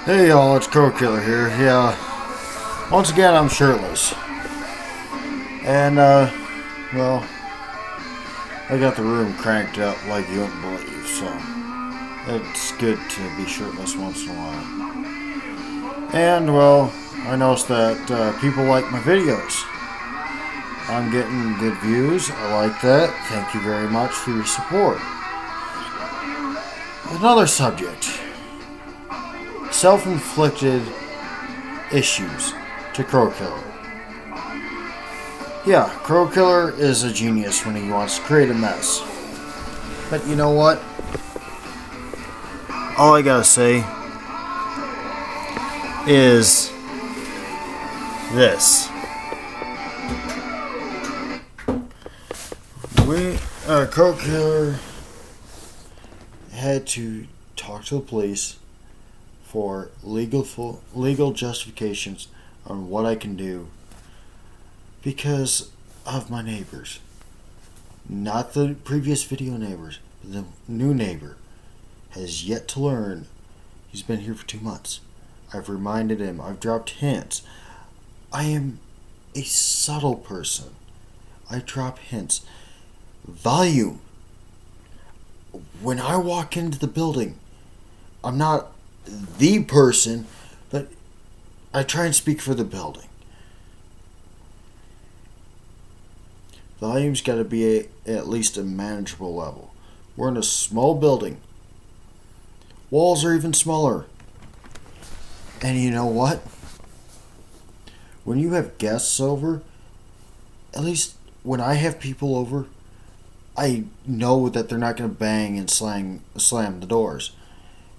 Hey y'all, it's Crow Killer here. Yeah, once again I'm shirtless. And, well, I got the room cranked up like you wouldn't believe, so it's good to be shirtless once in a while. And, well, I noticed that people like my videos. I'm getting good views. I like that. Thank you very much for your support. Another subject. Self-inflicted issues to Crow Killer. Yeah, Crow Killer is a genius when he wants to create a mess. But you know what? All I gotta say is this. Crow Killer had to talk to the police for legal justifications on what I can do because of my neighbors. Not the previous video neighbors, but the new neighbor has yet to learn. He's been here for 2 months. I've reminded him, I've dropped hints. I am a subtle person. I drop hints. Volume. When I walk into the building, I'm not the person, but I try and speak for the building. Volume's got to be at least a manageable level. We're in a small building. Walls are even smaller. And you know what? When you have guests over, at least when I have people over, I know that they're not going to bang and slam the doors.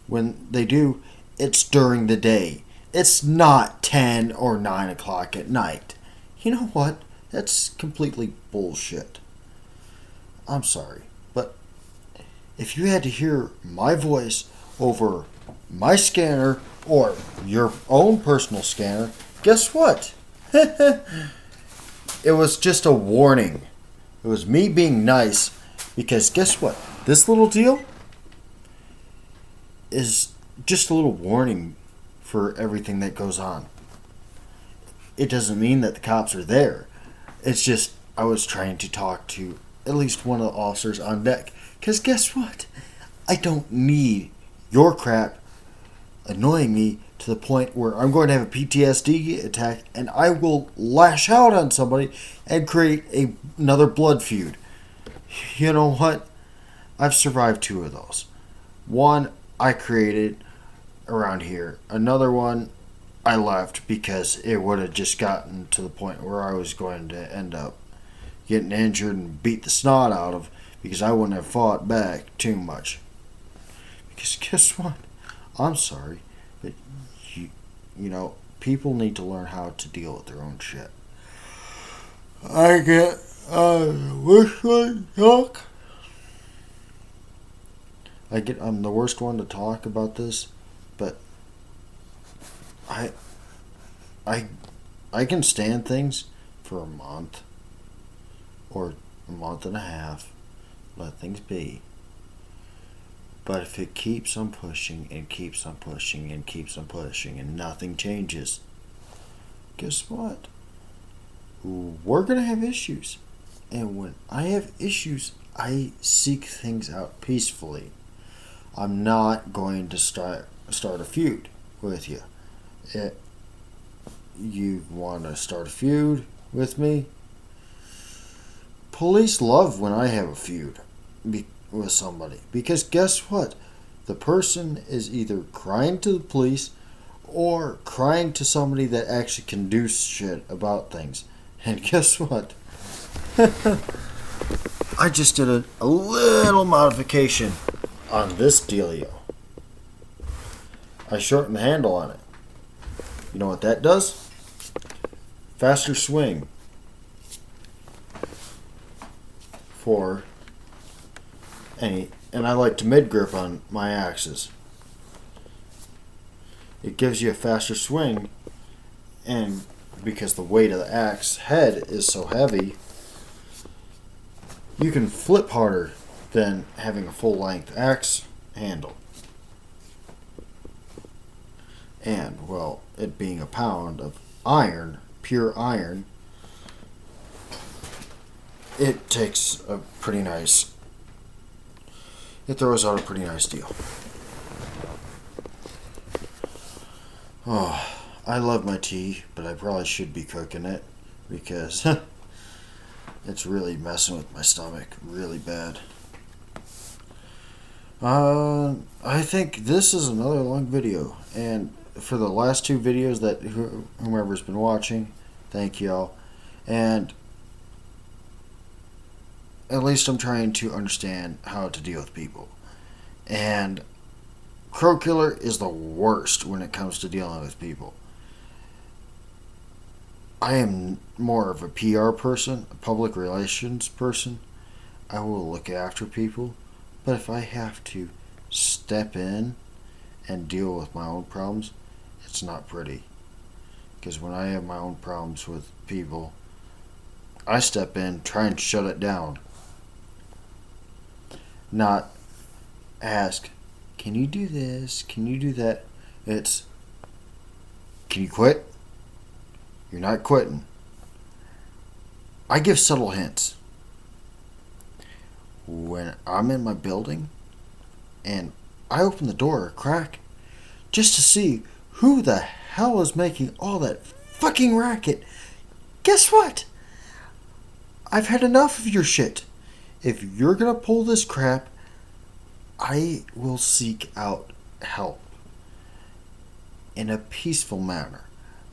When they do, it's during the day. It's not 10 or 9 o'clock at night. You know what? That's completely bullshit. I'm sorry, but if you had to hear my voice over my scanner or your own personal scanner, guess what? It was just a warning. It was me being nice because guess what? This little deal is just a little warning for everything that goes on. It doesn't mean that the cops are there. It's just I was trying to talk to at least one of the officers on deck. Because guess what? I don't need your crap annoying me to the point where I'm going to have a PTSD attack and I will lash out on somebody and create another blood feud. You know what? I've survived 2 of those. One I created around here. Another one I left because it would have just gotten to the point where I was going to end up getting injured and beat the snot out of because I wouldn't have fought back too much. Because guess what? I'm sorry, but you know, people need to learn how to deal with their own shit. I get wishful talk. I'm the worst one to talk about this, but I can stand things for a month or a month and a half, let things be. But if it keeps on pushing and keeps on pushing and keeps on pushing and nothing changes, guess what? We're going to have issues. And when I have issues, I seek things out peacefully. I'm not going to start a feud with you. You want to start a feud with me? Police love when I have a feud with somebody. Because guess what? The person is either crying to the police or crying to somebody that actually can do shit about things. And guess what? I just did a little modification on this dealio. I shortened the handle on it. You know what that does? Faster swing for any, and I like to mid grip on my axes. It gives you a faster swing, and because the weight of the axe head is so heavy, you can flip harder than having a full length axe handle. And, well, it being a pound of iron, pure iron, it takes a pretty nice, it throws out a pretty nice deal. Oh, I love my tea, but I probably should be cooking it because it's really messing with my stomach really bad. I think this is another long video, and for the last two videos that whomever's been watching, thank y'all. And at least I'm trying to understand how to deal with people. And Crow Killer is the worst when it comes to dealing with people. I am more of a PR person, a public relations person. I will look after people. But if I have to step in and deal with my own problems, it's not pretty. Because when I have my own problems with people, I step in, try and shut it down. Not ask, can you do this? Can you do that? It's, can you quit? You're not quitting. I give subtle hints. When I'm in my building and I open the door a crack just to see who the hell is making all that fucking racket, guess what? I've had enough of your shit. If you're gonna pull this crap, I will seek out help in a peaceful manner.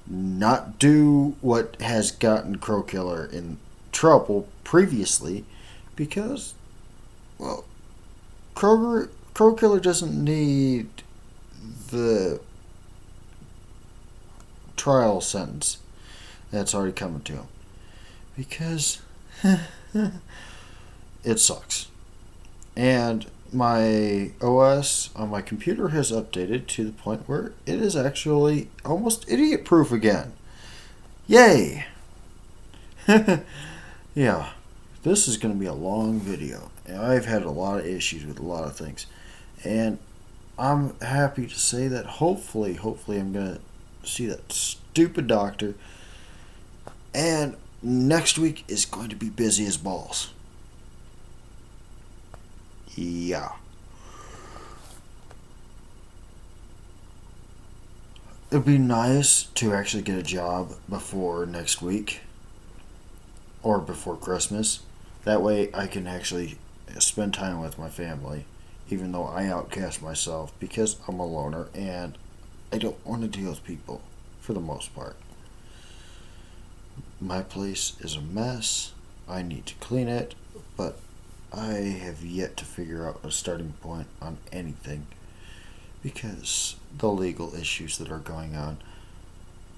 Not do what has gotten Crow Killer in trouble previously, because, well, Crow Killer doesn't need the trial sentence that's already coming to him, because it sucks. And my OS on my computer has updated to the point where it is actually almost idiot proof again. Yay! Yeah, this is going to be a long video. And I've had a lot of issues with a lot of things. And I'm happy to say that hopefully I'm going to see that stupid doctor. And next week is going to be busy as balls. Yeah. It'd be nice to actually get a job before next week or before Christmas. That way I can actually spend time with my family, even though I outcast myself because I'm a loner and I don't want to deal with people for the most part. My place is a mess. I need to clean it, but I have yet to figure out a starting point on anything because the legal issues that are going on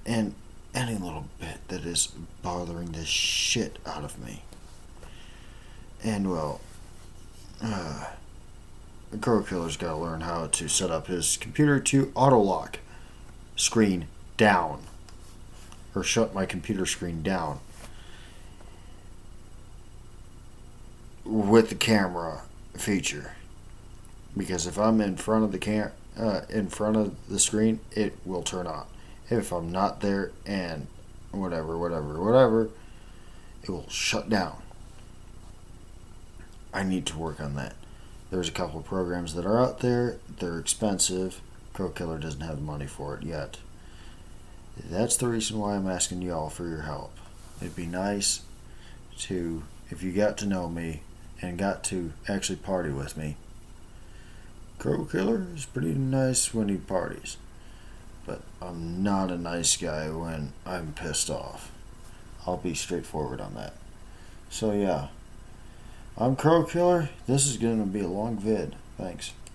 and any little bit that is bothering the shit out of me. And well, the Crow Killer's got to learn how to set up his computer to auto lock screen down, or shut my computer screen down with the camera feature, because if I'm in front of the in front of the screen, it will turn on. If I'm not there and whatever, it will shut down. I need to work on that. There's a couple of programs that are out there. They're expensive. Crow Killer doesn't have the money for it yet. That's the reason why I'm asking y'all for your help. It'd be nice to, if you got to know me and got to actually party with me. Crow Killer is pretty nice when he parties, but I'm not a nice guy when I'm pissed off. I'll be straightforward on that. So yeah, I'm Crow Killer. This is going to be a long vid. Thanks.